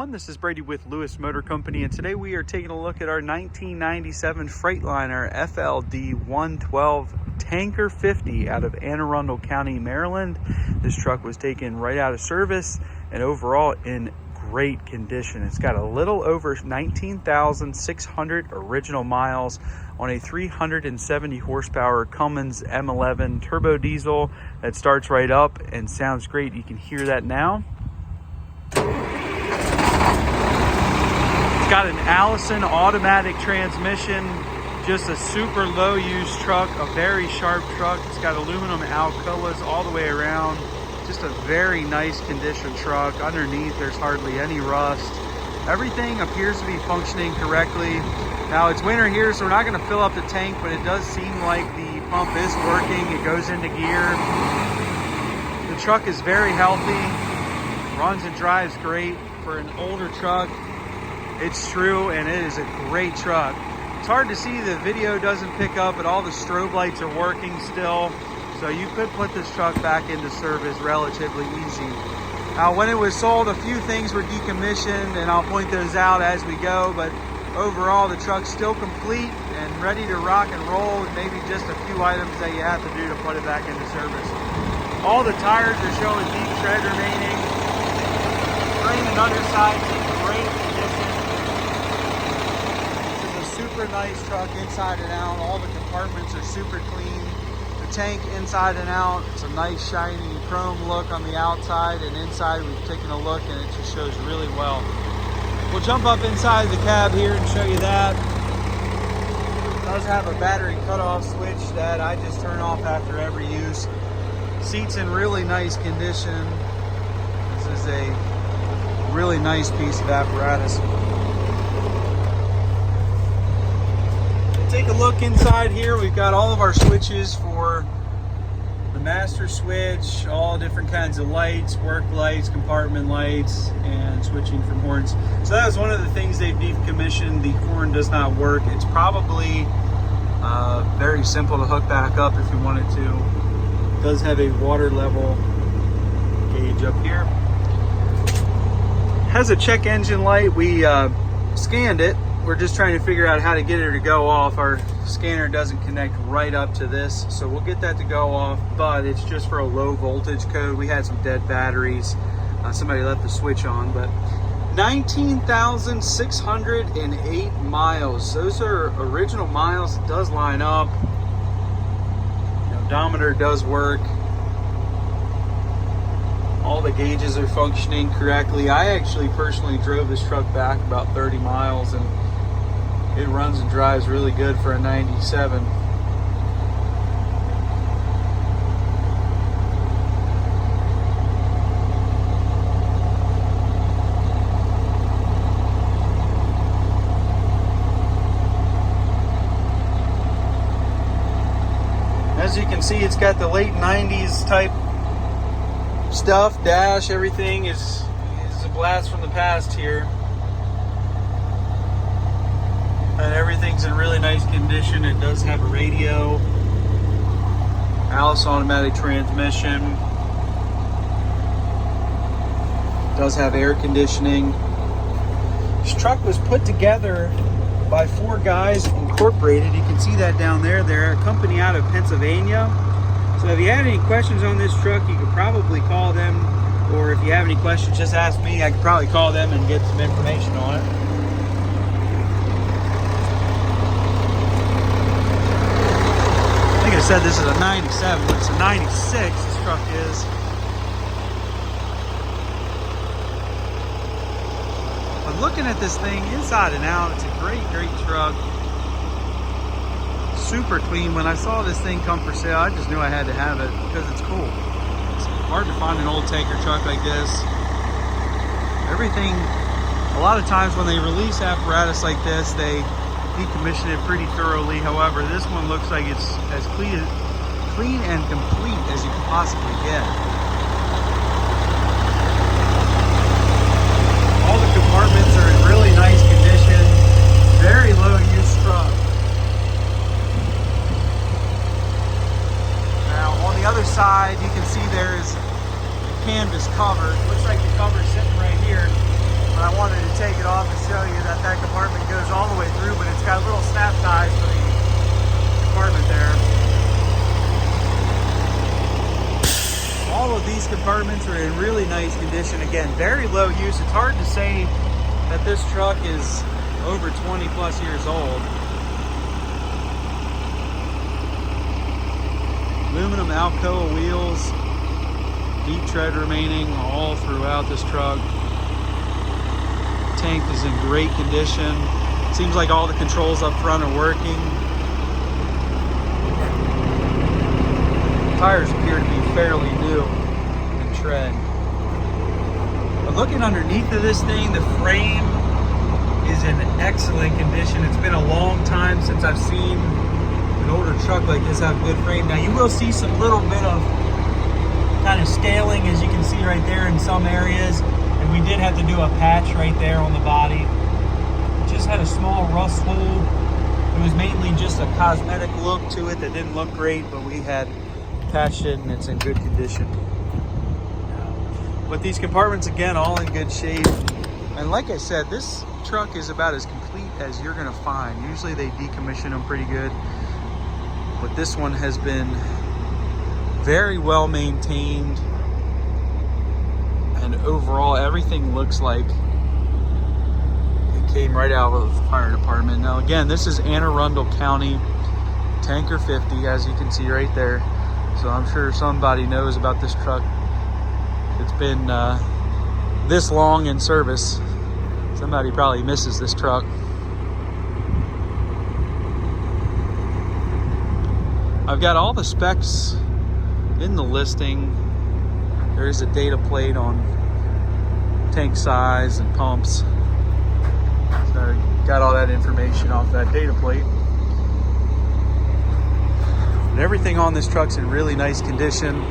everyone, this is Brady with Lewis Motor Company, and today we are taking a look at our 1997 Freightliner FL112 Tanker 50 out of Anne Arundel County, Maryland. This truck was taken right out of service and overall in great condition. It's got a little over 19,600 original miles on a 370 horsepower Cummins M11 turbo diesel that starts right up and sounds great. You can hear that now. Got an Allison automatic transmission, just a super low use truck, a very sharp truck. It's got aluminum Alcoas all the way around. Just a very nice condition truck. Underneath there's hardly any rust. Everything appears to be functioning correctly. Now it's winter here, so we're not going to fill up the tank, but it does seem like the pump is working. It goes into gear. The truck is very healthy, runs and drives great for an older truck. It's true, and it is a great truck. It's hard to see, the video doesn't pick up, but all the strobe lights are working still. So you could put this truck back into service relatively easy. Now, when it was sold, a few things were decommissioned, and I'll point those out as we go, but overall the truck's still complete and ready to rock and roll, and maybe just a few items that you have to do to put it back into service. All the tires are showing deep tread remaining. Frame and underside's in great condition. Super nice truck inside and out. All the compartments are super clean. The tank inside and out, it's a nice shiny chrome look on the outside, and inside we've taken a look and it just shows really well. We'll jump up inside the cab here and show you that. It does have a battery cutoff switch that I just turn off after every use. Seats in really nice condition. This is a really nice piece of apparatus. Take a look inside here. We've got all of our switches for the master switch, all different kinds of lights, work lights, compartment lights, and switching from horns. So that was one of the things they've decommissioned. The horn does not work. It's probably very simple to hook back up if you wanted to. It does have a water level gauge up here. Has a check engine light. We scanned it. We're just trying to figure out how to get it to go off. Our scanner doesn't connect right up to this, so we'll get that to go off, but it's just for a low voltage code. We had some dead batteries. Somebody left the switch on, but 19,608 miles. Those are original miles. It does line up. The odometer does work. All the gauges are functioning correctly. I actually personally drove this truck back about 30 miles, and it runs and drives really good for a 97. As you can see, it's got the late 90s type stuff, dash, everything is a blast from the past here. And everything's in really nice condition. It does have a radio, Allison automatic transmission. It does have air conditioning. This truck was put together by 4 Guys Incorporated. You can see that down there. They're a company out of Pennsylvania. So if you had any questions on this truck, you could probably call them, or if you have any questions, just ask me. I could probably call them and get some information on it. I said this is a 97, but it's a 96 this truck is. But looking at this thing inside and out, it's a great truck. Super clean. When I saw this thing come for sale, I just knew I had to have it because it's cool. It's hard to find an old tanker truck like this. Everything, a lot of times when they release apparatus like this, they decommission it pretty thoroughly. However, this one looks like it's as clean and complete as you can possibly get. All the compartments are in really nice condition. Very low use truck. Now on the other side, you can see there's a canvas cover. It looks like the cover's sitting right here. But I wanted compartments are in really nice condition. Again, very low use. It's hard to say that this truck is over 20 plus years old. Aluminum Alcoa wheels, deep tread remaining all throughout this truck. Tank is in great condition. Seems like all the controls up front are working. Tires appear to be fairly new in tread. But looking underneath of this thing, the frame is in excellent condition. It's been a long time since I've seen an older truck like this have a good frame. Now you will see some little bit of kind of scaling, as you can see right there in some areas. And we did have to do a patch right there on the body. It just had a small rust hole. It was mainly just a cosmetic look to it that didn't look great, but we had patched it and it's in good condition. But these compartments, again, all in good shape. And like I said, this truck is about as complete as you're gonna find. Usually they decommission them pretty good, but this one has been very well maintained. And overall, everything looks like it came right out of the fire department. Now again, this is Anne Arundel County Tanker 50, as you can see right there. So I'm sure somebody knows about this truck. It's been this long in service. Somebody probably misses this truck. I've got all the specs in the listing. There is a data plate on tank size and pumps. So I got all that information off that data plate. But everything on this truck's in really nice condition,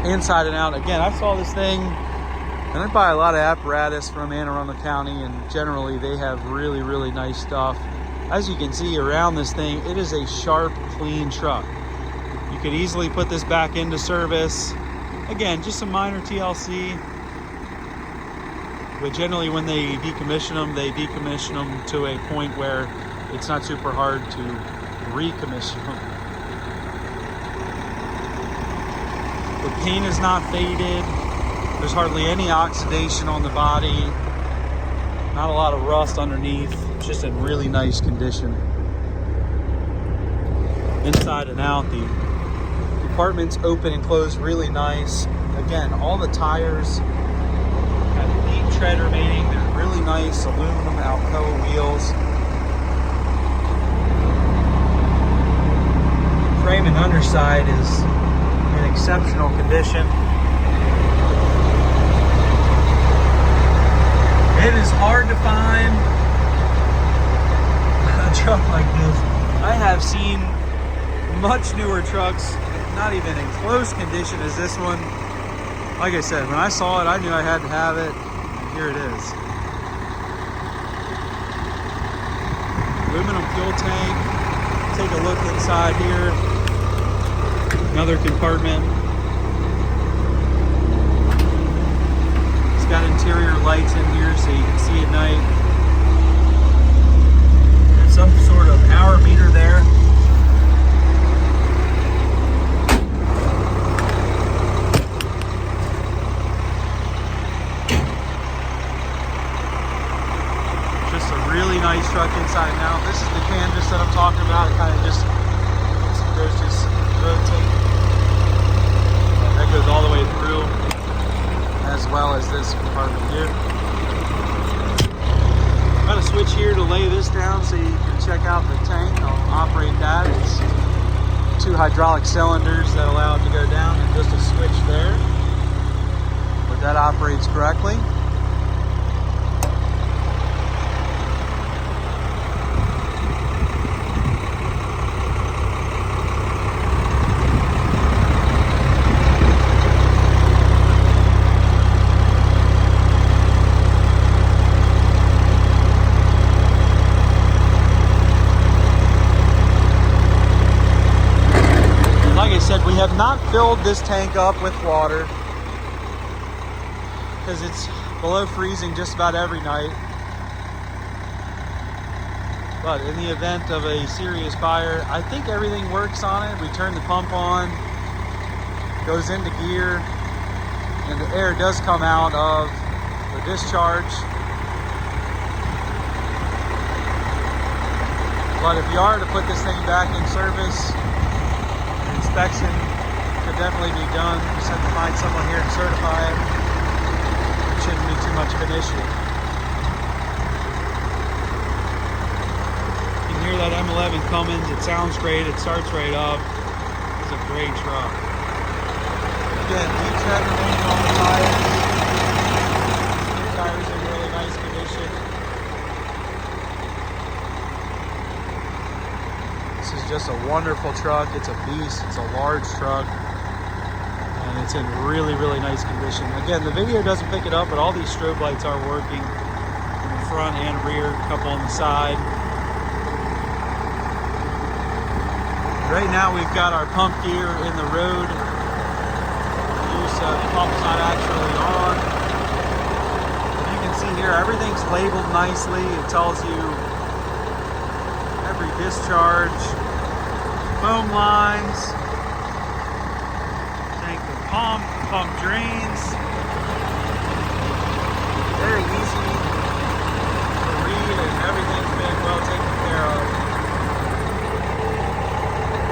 inside and out. Again, I saw this thing, and I buy a lot of Apparatus from Anne Arundel County, and generally they have really, really nice stuff. As you can see around this thing, it is a sharp, clean truck. You could easily put this back into service. Again, just some minor TLC, but generally when they decommission them to a point where it's not super hard to recommission them. The paint is not faded. There's hardly any oxidation on the body. Not a lot of rust underneath. It's just in really nice condition. Inside and out, the compartments open and close really nice. Again, all the tires have deep tread remaining. They're really nice aluminum Alcoa wheels. Frame and underside is in exceptional condition. It is hard to find a truck like this. I have seen much newer trucks, not even in close condition as this one. Like I said, when I saw it, I knew I had to have it. And here it is. Aluminum fuel tank. Take a look inside here. Another compartment. It's got interior lights in here so you can see at night. There's some sort of hour meter there. Really nice truck inside and out. This is the canvas that I'm talking about. It kind of just rotate. That goes all the way through, as well as this compartment here. I'm going to switch here to lay this down so you can check out the tank. I'll operate that. It's 2 hydraulic cylinders that allow it to go down, and just a switch there. But that operates correctly. We have not filled this tank up with water because it's below freezing just about every night. But in the event of a serious fire, I think everything works on it. We turn the pump on, goes into gear, and the air does come out of the discharge. But if you are to put this thing back in service, an inspection could definitely be done. Just have to find someone here to certify it. It shouldn't be too much of an issue. You can hear that M11 Cummins. It sounds great. It starts right up. It's a great truck. Again, deep tread remaining on the tires. The tires are in really nice condition. This is just a wonderful truck. It's a beast. It's a large truck. And it's in really, really nice condition. Again, the video doesn't pick it up, but all these strobe lights are working in the front and rear, a couple on the side. Right now we've got our pump gear in the road. The pump's not actually on. You can see here, everything's labeled nicely. It tells you every discharge, foam lines, tank of pump drains. Very easy to read, and everything's been well taken care of.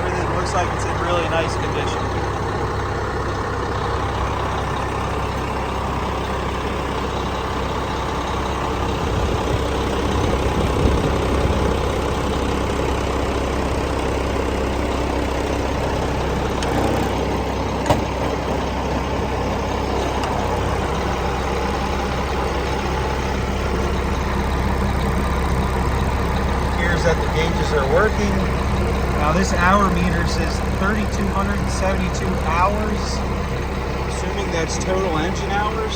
Everything looks like it's in really nice condition. That the gauges are working. Now this hour meter says 3,272 hours, assuming that's total engine hours.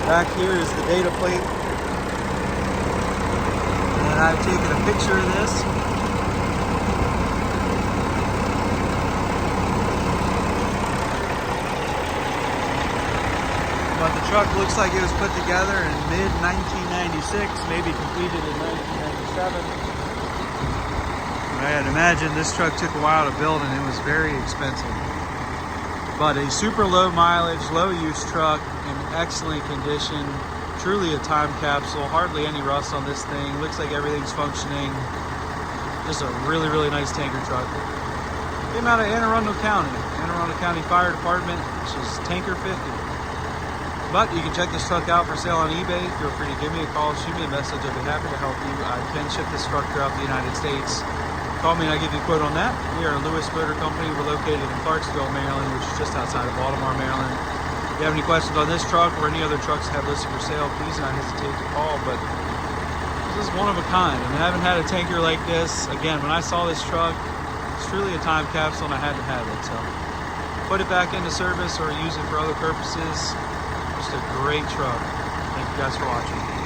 Back here is the data plate, and I've taken a picture of this. But the truck looks like it was put together in mid-1996, maybe completed in 1997. I'd imagine this truck took a while to build and it was very expensive. But a super low mileage, low use truck in excellent condition. Truly a time capsule, hardly any rust on this thing. Looks like everything's functioning. Just a really, really nice tanker truck. Came out of Anne Arundel County Fire Department, which is Tanker 50. But you can check this truck out for sale on eBay. Feel free to give me a call, shoot me a message. I'd be happy to help you. I can ship this truck throughout the United States. Call me and I'll give you a quote on that. We are a Lewis Motor Company. We're located in Clarksville, Maryland, which is just outside of Baltimore, Maryland. If you have any questions on this truck or any other trucks that have listed for sale, please do not hesitate to call. But this is one of a kind. I mean, I haven't had a tanker like this. Again, when I saw this truck, it's truly a time capsule and I had to have it. So put it back into service or use it for other purposes. Just a great truck. Thank you guys for watching.